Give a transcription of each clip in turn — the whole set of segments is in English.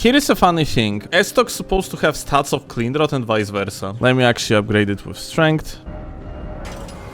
here is a funny thing. Estoc's supposed to have stats of Cleanrot and vice versa. Let me actually upgrade it with strength.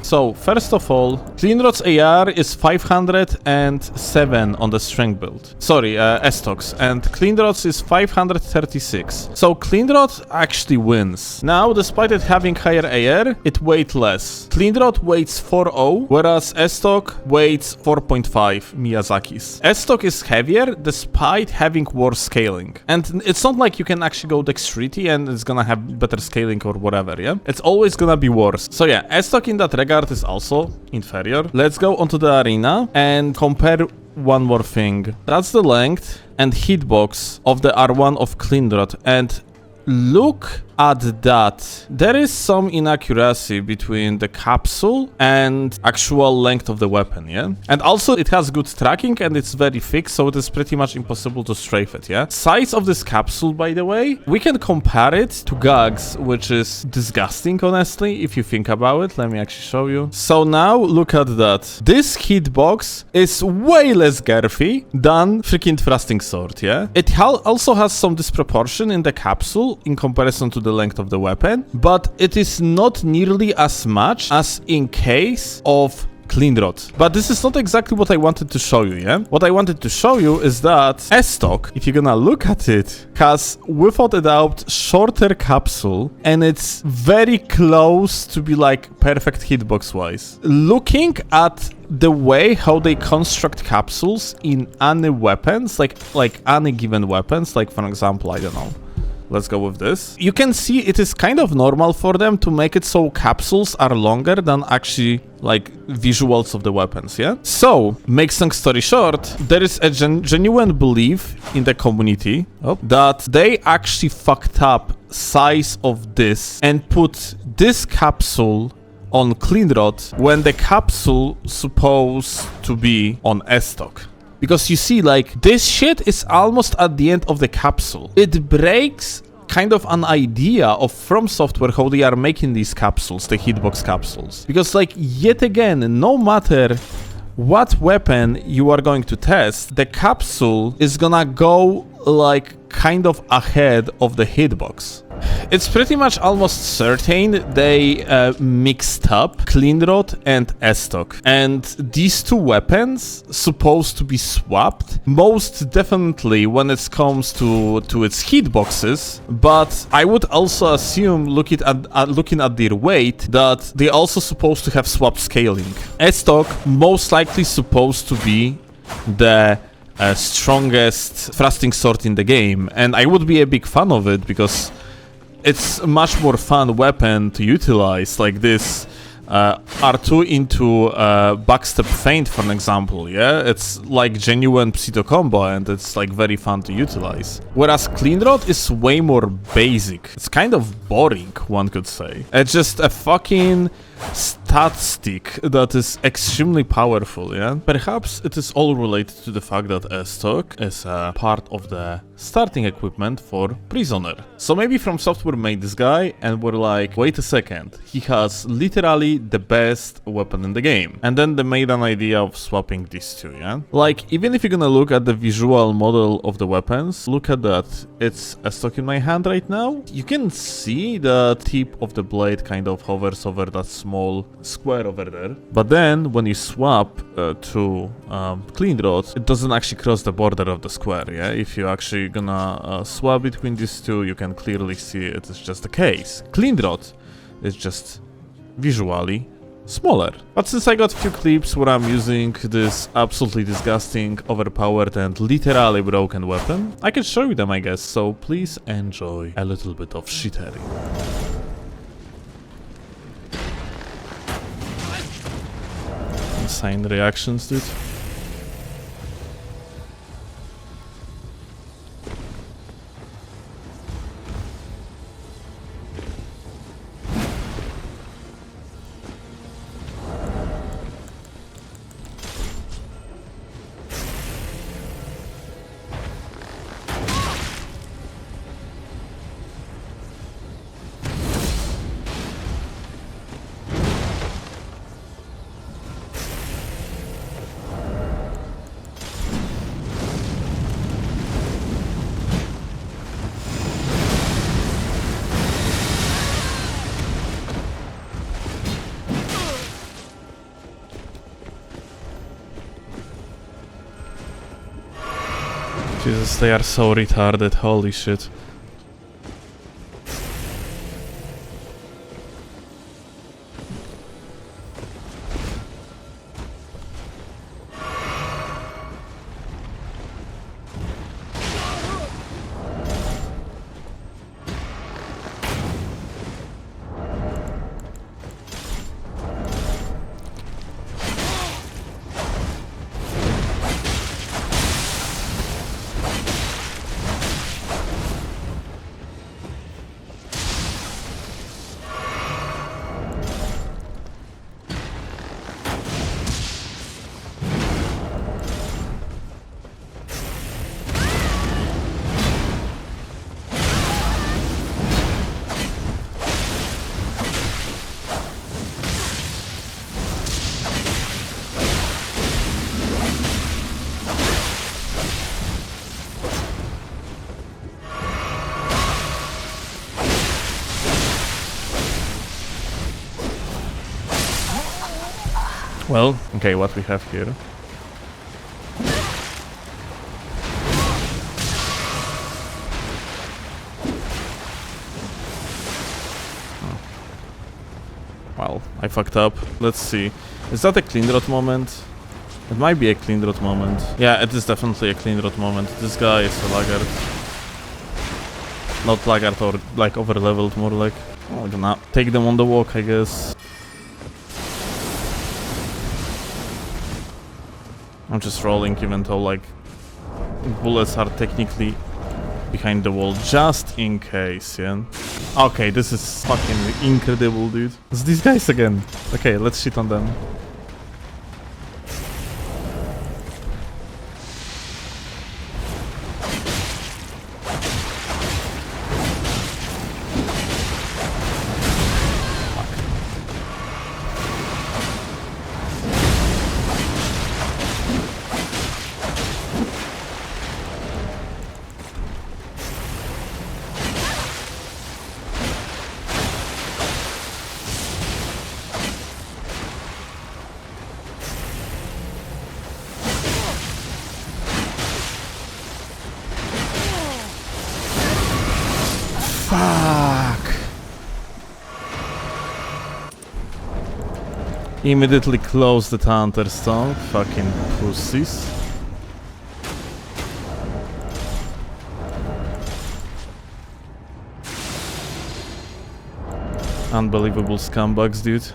So, first of all, Cleanrot's AR is 507 on the strength build. Sorry, Estoc's. And Cleanrot's is 536. So, Cleanrot actually wins. Now, despite it having higher AR, it weighs less. Cleanrot weighs 4.0, whereas Estoc weighs 4.5 Miyazaki's. Estoc is heavier despite having worse scaling. And it's not like you can actually go dexterity and it's gonna have better scaling or whatever, yeah? It's always gonna be worse. So yeah, Estoc in that regard is also inferior. Let's go onto the arena and compare one more thing. That's the length and hitbox of the R1 of Cleanrot, and look at that. There is some inaccuracy between the capsule and actual length of the weapon, yeah? And also it has good tracking and it's very thick, so it is pretty much impossible to strafe it, yeah? Size of this capsule, by the way, we can compare it to Gag's, which is disgusting, honestly, if you think about it. Let me actually show you. So now, look at that. This hitbox is way less girthy than freaking thrusting sword, yeah? It also has some disproportion in the capsule in comparison to the length of the weapon, but it is not nearly as much as in case of Cleanrot. But this is not exactly what I wanted to show you, yeah? What I wanted to show you is that Estoc, if you're gonna look at it, has without a doubt shorter capsule, and it's very close to be like perfect hitbox wise. Looking at the way how they construct capsules in any weapons, like any given weapons, like for example, I don't know, let's go with this. You can see it is kind of normal for them to make it so capsules are longer than actually like visuals of the weapons, yeah? So, make long story short, there is a genuine belief in the community that they actually fucked up size of this and put this capsule on Cleanrot when the capsule supposed to be on Estoc. Because you see, like, this shit is almost at the end of the capsule. It breaks kind of an idea of FromSoft how they are making these capsules, the hitbox capsules. Because, like, yet again, no matter what weapon you are going to test, the capsule is gonna go, like, kind of ahead of the hitbox. It's pretty much almost certain they mixed up Cleanrot and Estoc, and these two weapons supposed to be swapped most definitely when it comes to its hitboxes, but I would also assume looking at their weight that they also supposed to have swapped scaling. Estoc most likely supposed to be the strongest thrusting sword in the game, and I would be a big fan of it because it's a much more fun weapon to utilize, like this R2 into backstep feint, for an example, yeah? It's like genuine pseudo combo and it's like very fun to utilize. Whereas Cleanrot is way more basic. It's kind of boring, one could say. It's just a fucking stat stick that is extremely powerful, yeah? Perhaps it is all related to the fact that Estoc is a part of the starting equipment for Prisoner. So maybe FromSoft made this guy and were like, wait a second, he has literally the best weapon in the game. And then they made an idea of swapping these two, yeah? Like, even if you're gonna look at the visual model of the weapons, look at that. It's Estoc in my hand right now. You can see the tip of the blade kind of hovers over that small square over there. But then, when you swap to Cleanrot, it doesn't actually cross the border of the square, yeah? If you're actually gonna swap between these two, you can clearly see it is just the case. Cleanrot is just visually smaller. But since I got a few clips where I'm using this absolutely disgusting, overpowered and literally broken weapon, I can show you them, I guess, so please enjoy a little bit of shittery. Insane reactions, dude. Jesus, they are so retarded, holy shit. Well, okay, what we have here. Oh. Well, I fucked up. Let's see. Is that a Cleanrot moment? It might be a Cleanrot moment. Yeah, it is definitely a Cleanrot moment. This guy is a laggard. Not laggard, or like over-leveled, more like. Oh, I'm gonna take them on the walk, I guess. I'm just rolling even though like bullets are technically behind the wall just in case, yeah. Okay, this is fucking incredible, dude. It's these guys again. Okay, let's shit on them. Fuck! Immediately close the Thunderstone, fucking pussies. Unbelievable scumbags, dude.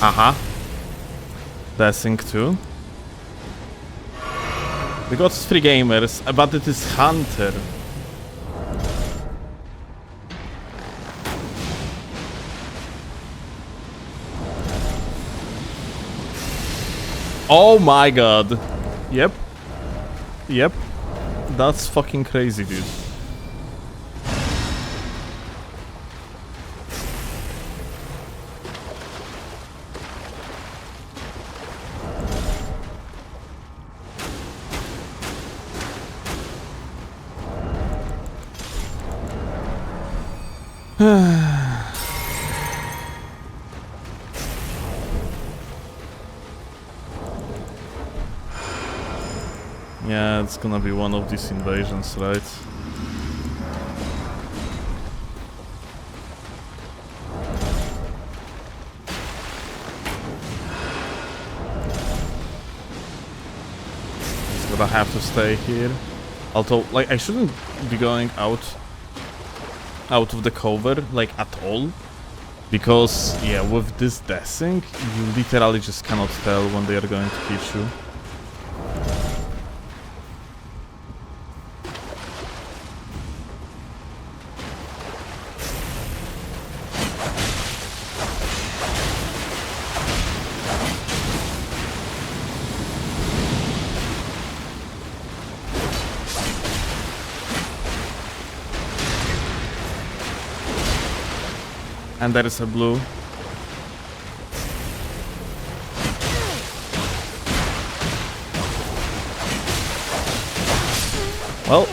Aha. Dashing too. We got 3 gamers, but it is Hunter. Oh my god. Yep. Yep. That's fucking crazy, dude. Yeah, it's gonna be one of these invasions, right? It's gonna have to stay here. Although, like, I shouldn't be going out of the cover, like, at all. Because, yeah, with this dashing, you literally just cannot tell when they are going to hit you. And there is a blue. Well.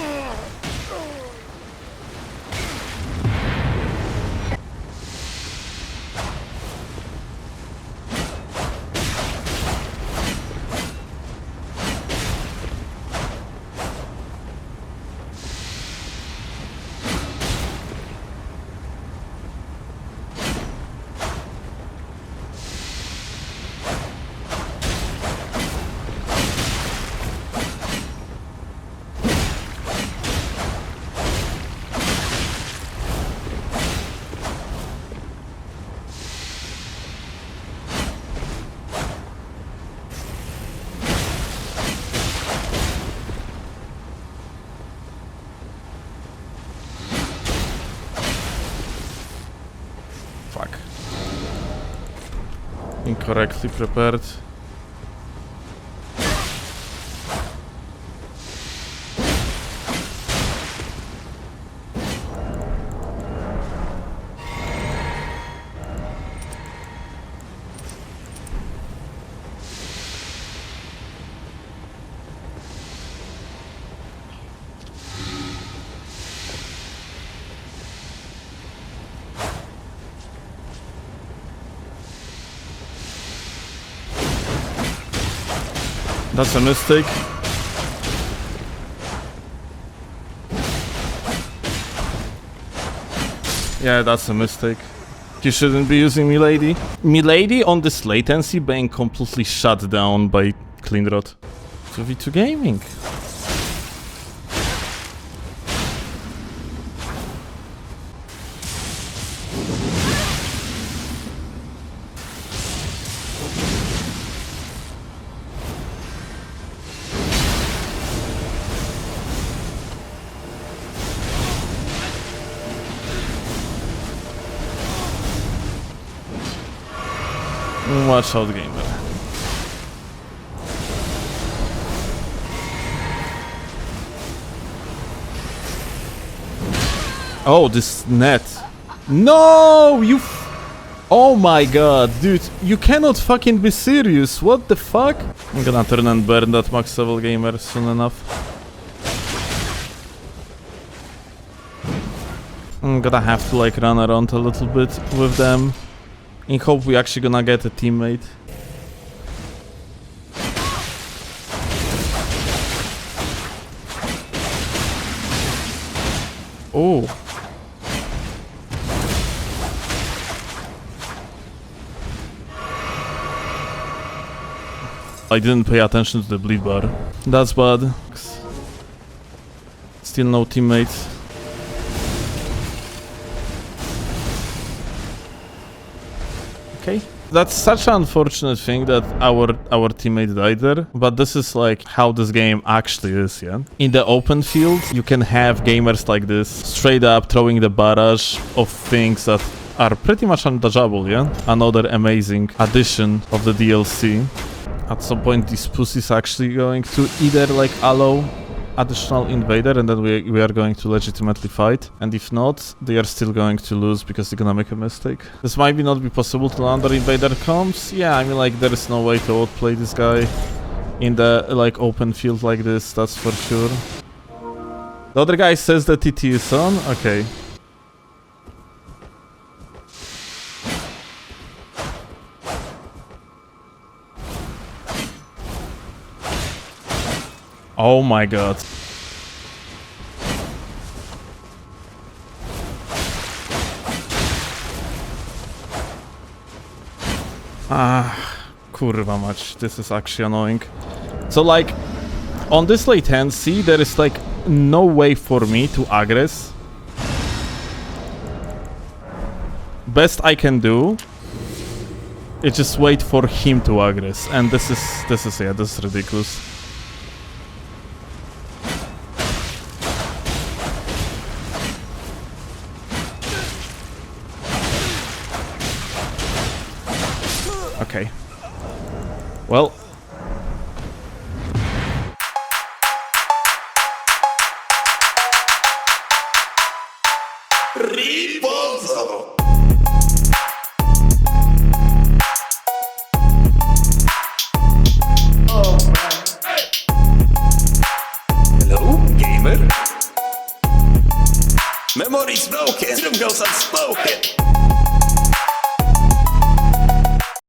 Incorrectly prepared. That's a mistake. Yeah, that's a mistake. You shouldn't be using Milady. Milady on this latency being completely shut down by Cleanrot. 2v2 gaming. Watch out, gamer. Oh, this net. No, you. Oh my god, dude, you cannot fucking be serious. What the fuck? I'm gonna turn and burn that max level gamer soon enough. I'm gonna have to like run around a little bit with them. In hope we actually gonna get a teammate. Oh. I didn't pay attention to the bleed bar. That's bad. Still no teammates. Okay. That's such an unfortunate thing that our teammate died there, but this is like how this game actually is, yeah? In the open field, you can have gamers like this, straight up throwing the barrage of things that are pretty much undodgeable, yeah? Another amazing addition of the DLC. At some point, this pussy is actually going to either like allow additional invader and then we are going to legitimately fight, and if not, they are still going to lose because they're gonna make a mistake. This might not be possible till under invader comes. Yeah, I mean, like, there is no way to outplay this guy in the like open field like this, that's for sure. The other guy says that TT is on. Okay. Oh my god. Kurwa mać, this is actually annoying. So like, on this latency, there is like no way for me to aggress. Best I can do is just wait for him to aggress, and this is ridiculous. Okay. Well. Hello, gamer. Memory's broken. Freedom goes unspoken.